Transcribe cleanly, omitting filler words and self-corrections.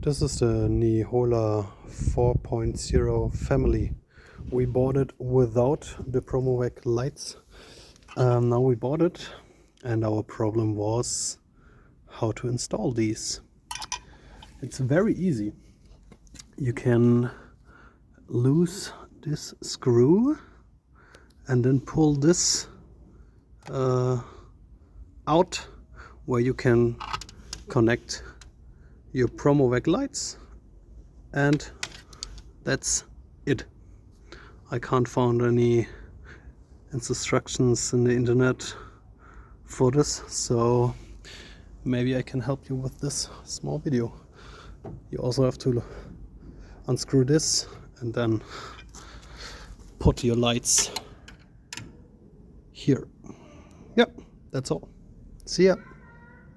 This is the Nihola 4.0 family. We bought it without the Promovec lights. Now we bought it, and our problem was how to install these. It's very easy. You can loose this screw and then pull this out, where you can connect your Promovec lights, and that's it. I can't find any instructions in the internet for this, so maybe I can help you with this small video. You also have to unscrew this and then put your lights here. Yep, that's all. See ya.